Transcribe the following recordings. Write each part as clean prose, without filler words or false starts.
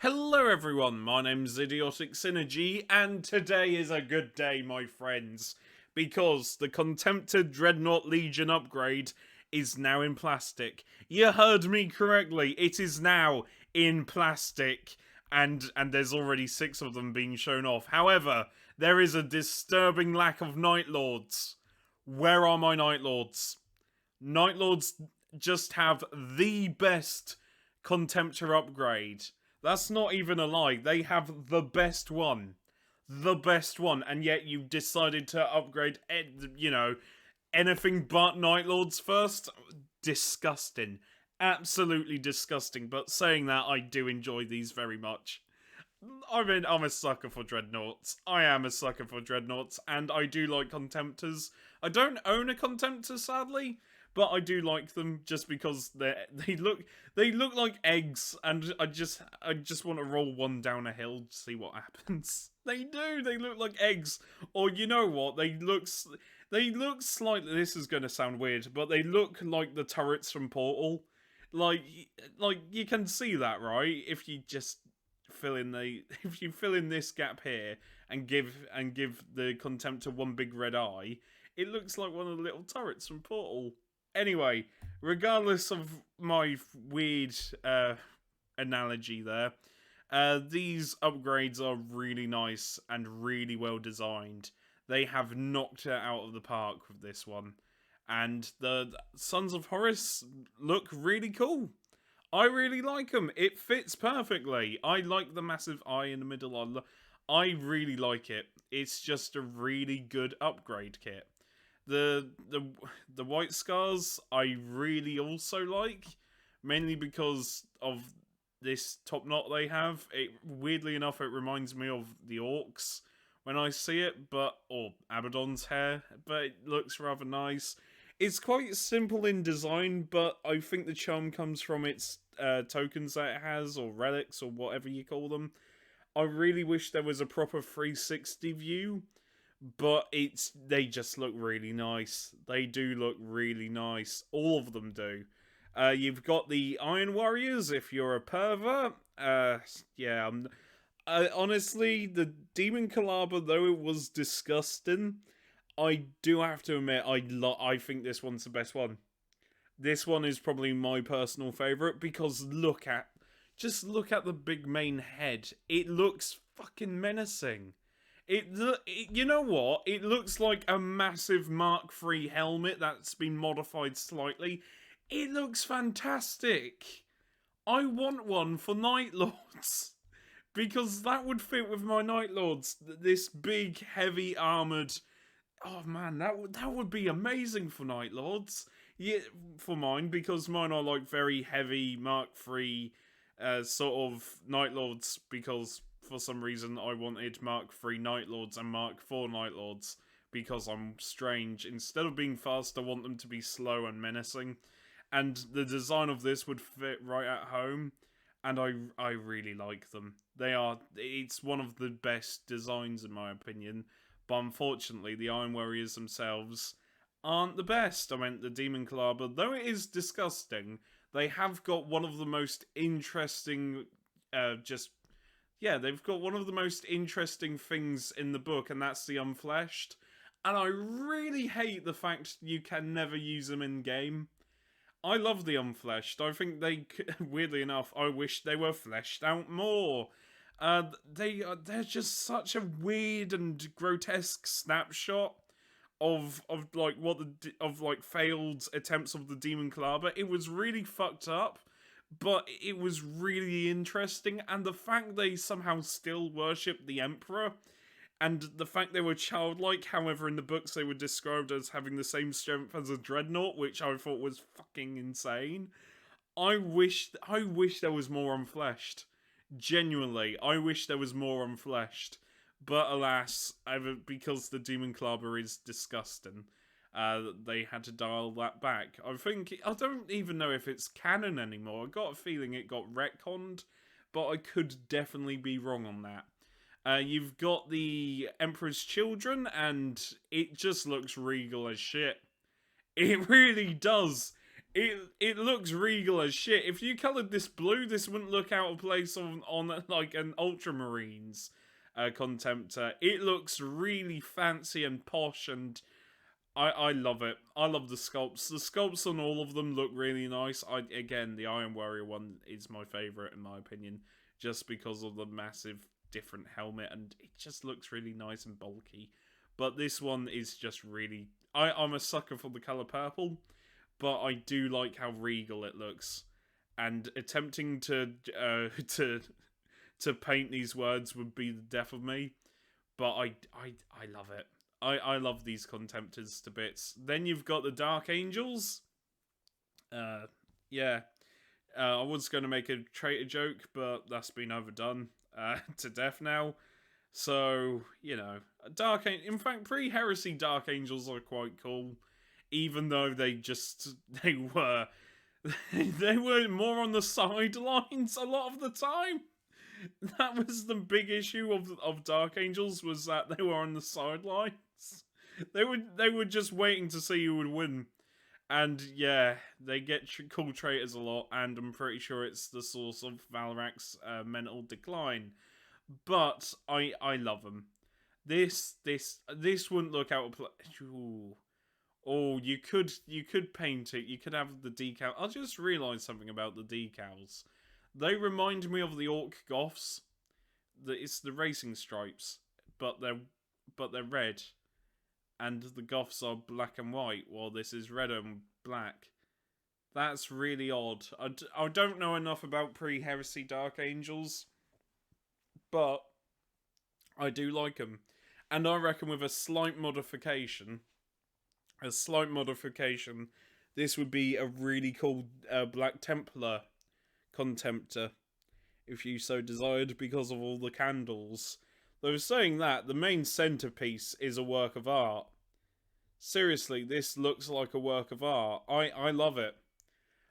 Hello everyone, my name's Idiotic Synergy, and today is a good day, my friends, because the Contemptor Dreadnought Legion upgrade is now in plastic. You heard me correctly, it is now in plastic, and there's already 6 of them being shown off. However, there is a disturbing lack of Night Lords. Where are my Night Lords? Night Lords just have the best Contemptor upgrade. That's not even a lie. They have the best one. The best one. And yet you decided to upgrade, anything but Night Lords first? Disgusting. Absolutely disgusting. But saying that, I do enjoy these very much. I mean, I'm a sucker for Dreadnoughts. I am a sucker for Dreadnoughts, and I do like Contemptors. I don't own a Contemptor, sadly, but I do like them just because they look like eggs, and I just want to roll one down a hill to see what happens. They do. They look like eggs, or you know what? They look slightly. This is going to sound weird, but they look like the turrets from Portal. Like you can see that, right? If you just fill in this gap here and give the Contemptor one big red eye, it looks like one of the little turrets from Portal. Anyway, regardless of my weird analogy there, these upgrades are really nice and really well designed. They have knocked it out of the park with this one. And the Sons of Horus look really cool. I really like them. It fits perfectly. I like the massive eye in the middle. I really like it. It's just a really good upgrade kit. The white scars I really also like, mainly because of this top knot they have. Weirdly enough, it reminds me of the orcs when I see it, or Abaddon's hair, but it looks rather nice. It's quite simple in design, but I think the charm comes from its tokens that it has, or relics, or whatever you call them. I really wish there was a proper 360 view, but they just look really nice. They do look really nice. All of them do. You've got the Iron Warriors if you're a pervert. Yeah. Honestly, the Demon Calabar, though it was disgusting, I do have to admit I think this one's the best one. This one is probably my personal favourite because just look at the big main head. It looks fucking menacing. You know what? It looks like a massive Mark III helmet that's been modified slightly. It looks fantastic. I want one for Night Lords. Because that would fit with my Night Lords. This big, heavy, armoured... Oh man, that would be amazing for Night Lords. Yeah, for mine, because mine are like very heavy Mark III sort of Night Lords, because for some reason I wanted Mark III Night Lords and Mark IV Night Lords, because I'm strange. Instead of being fast, I want them to be slow and menacing. And the design of this would fit right at home, and I really like them. It's one of the best designs in my opinion, but unfortunately the Iron Warriors themselves aren't the best. I mean, the Demon Calabar, though it is disgusting, they have got one of the most interesting, they've got one of the most interesting things in the book, and that's the Unfleshed. And I really hate the fact you can never use them in-game. I love the Unfleshed. I think weirdly enough, I wish they were fleshed out more. They're just such a weird and grotesque snapshot of failed attempts of the Demon Calabar. It was really fucked up, but it was really interesting, and the fact they somehow still worship the Emperor, and the fact they were childlike, however in the books they were described as having the same strength as a Dreadnought, which I thought was fucking insane. I wish there was more Unfleshed. Genuinely, I wish there was more Unfleshed. But alas, because the Demon Calabar is disgusting, they had to dial that back. I don't even know if it's canon anymore. I got a feeling it got retconned, but I could definitely be wrong on that. You've got the Emperor's Children, and it just looks regal as shit. It really does. It looks regal as shit. If you coloured this blue, this wouldn't look out of place on like an Ultramarines Contemptor. It looks really fancy and posh, and I love it. I love the sculpts. The sculpts on all of them look really nice. Again, the Iron Warrior one is my favourite in my opinion, just because of the massive different helmet, and it just looks really nice and bulky. But this one is just really... I'm a sucker for the colour purple, but I do like how regal it looks. And attempting to paint these words would be the death of me. But I love it. I love these Contemptors to bits. Then you've got the Dark Angels. Yeah. I was going to make a traitor joke, but that's been overdone to death now. So, you know, in fact, pre-Heresy Dark Angels are quite cool, even though they were more on the sidelines a lot of the time. That was the big issue of Dark Angels, was that they were on the sidelines. They were just waiting to see who would win. And yeah, they get called traitors a lot, and I'm pretty sure it's the source of Valorac's mental decline. But I love them. This wouldn't look out of place. Oh, you could paint it. You could have the decal. I just realised something about the decals. They remind me of the Orc Goths. It's the racing stripes, but they're red, and the Goths are black and white, while this is red and black. That's really odd. I don't know enough about pre-Heresy Dark Angels, but I do like them. And I reckon with a slight modification, this would be a really cool Black Templar Contemptor, if you so desired, because of all the candles. Though saying that, the main centerpiece is a work of art. Seriously, this looks like a work of art. I love it.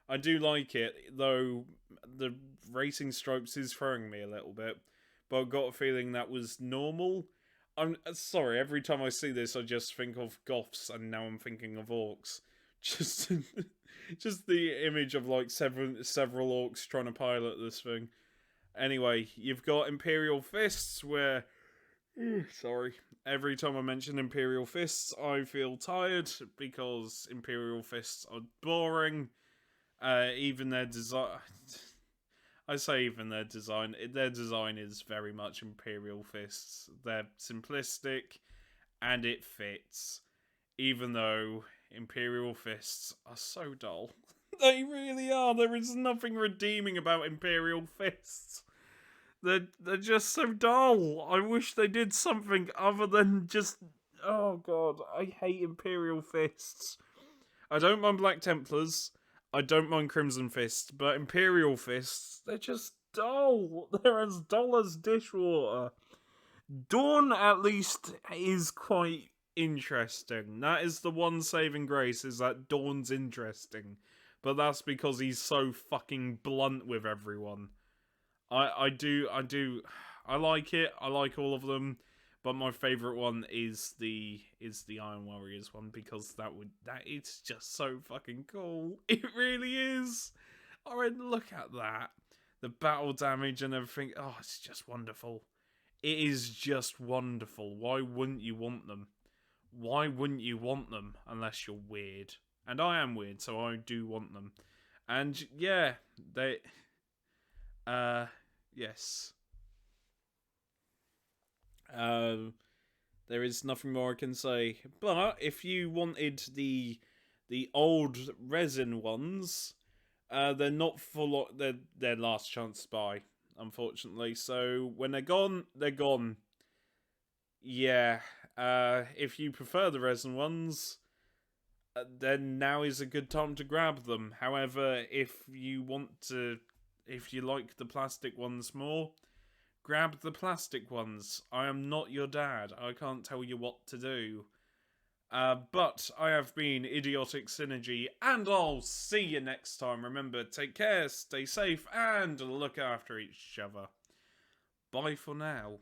I do like it, though the racing stripes is throwing me a little bit. But I've got a feeling that was normal. I'm sorry, every time I see this, I just think of Goths, and now I'm thinking of Orcs. Just the image of like several Orcs trying to pilot this thing. Anyway, you've got Imperial Fists, where... sorry. Every time I mention Imperial Fists, I feel tired, because Imperial Fists are boring. Even their design... I say even their design is very much Imperial Fists. They're simplistic, and it fits. Even though Imperial Fists are so dull. They really are. There is nothing redeeming about Imperial Fists. They're just so dull. I wish they did something other than just... Oh god, I hate Imperial Fists. I don't mind Black Templars. I don't mind Crimson Fists, but Imperial Fists, they're just dull. They're as dull as dishwater. Dawn, at least, is quite interesting. That is the one saving grace, is that Dawn's interesting. But that's because he's so fucking blunt with everyone. I like it. I like all of them. But my favourite one is the Iron Warriors one, because it's just so fucking cool. It really is. Alright, look at that. The battle damage and everything. Oh, it's just wonderful. It is just wonderful. Why wouldn't you want them? Why wouldn't you want them unless you're weird? And I am weird, so I do want them. And yeah, yes. There is nothing more I can say. But if you wanted the old resin ones, they're not full. They're last chance to buy, unfortunately. So when they're gone, they're gone. Yeah. If you prefer the resin ones, then now is a good time to grab them. However, if you like the plastic ones more, grab the plastic ones. I am not your dad. I can't tell you what to do. But I have been Idiotic Synergy, and I'll see you next time. Remember, take care, stay safe, and look after each other. Bye for now.